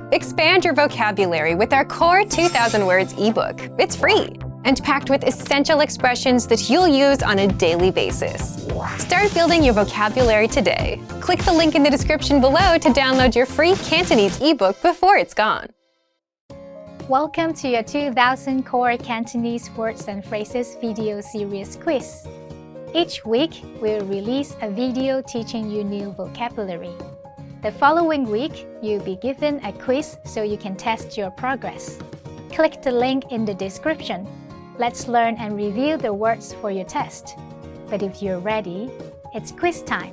Expand your vocabulary with our Core 2000 Words ebook. It's free and packed with essential expressions that you'll use on a daily basis. Start building your vocabulary today. Click the link in the description below to download your free Cantonese ebook before it's gone. Welcome to your 2000 Core Cantonese Words and Phrases video series quiz. Each week, we'll release a video teaching you new vocabulary. The following week, you'll be given a quiz so you can test your progress. Click the link in the description. Let's learn and review the words for your test. But if you're ready, it's quiz time.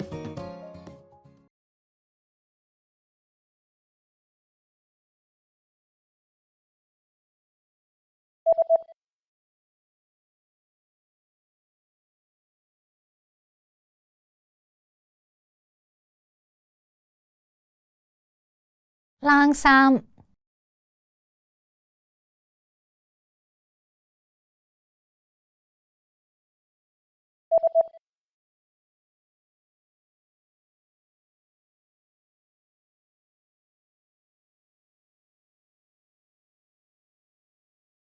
Lang sam.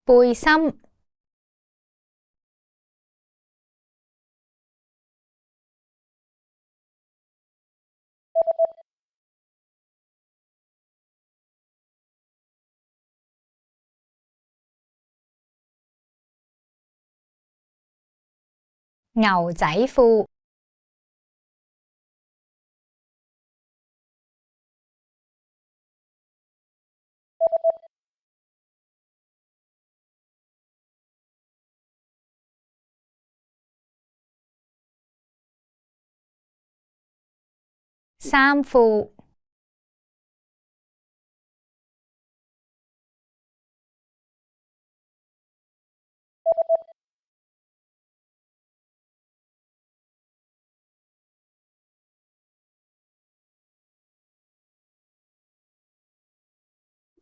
Bùi xăm.牛仔褲. Sam phu.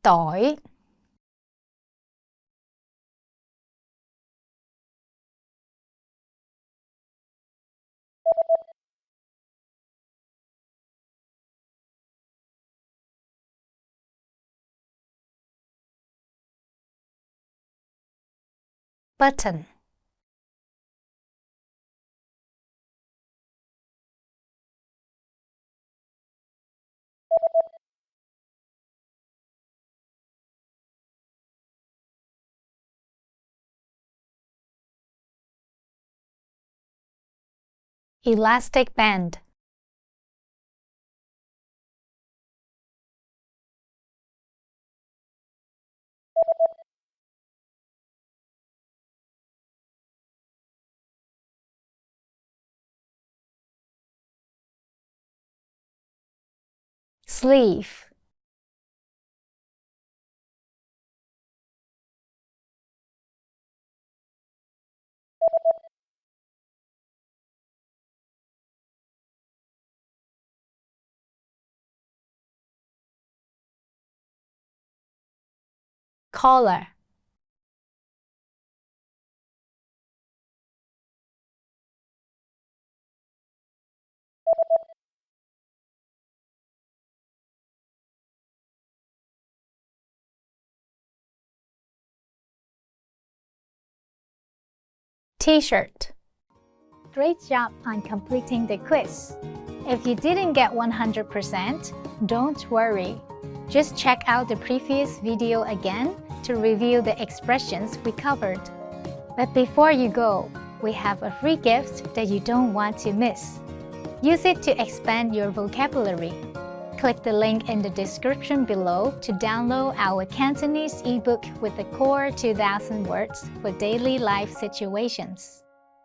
Tỏi. Button. Elastic band. Sleeve. Collar. T-shirt. Great job on completing the quiz. If you didn't get 100%, don't worry. Just check out the previous video again to review the expressions we covered. But before you go, we have a free gift that you don't want to miss. Use it to expand your vocabulary. Click the link in the description below to download our Cantonese ebook with the Core 2000 Words for daily life situations.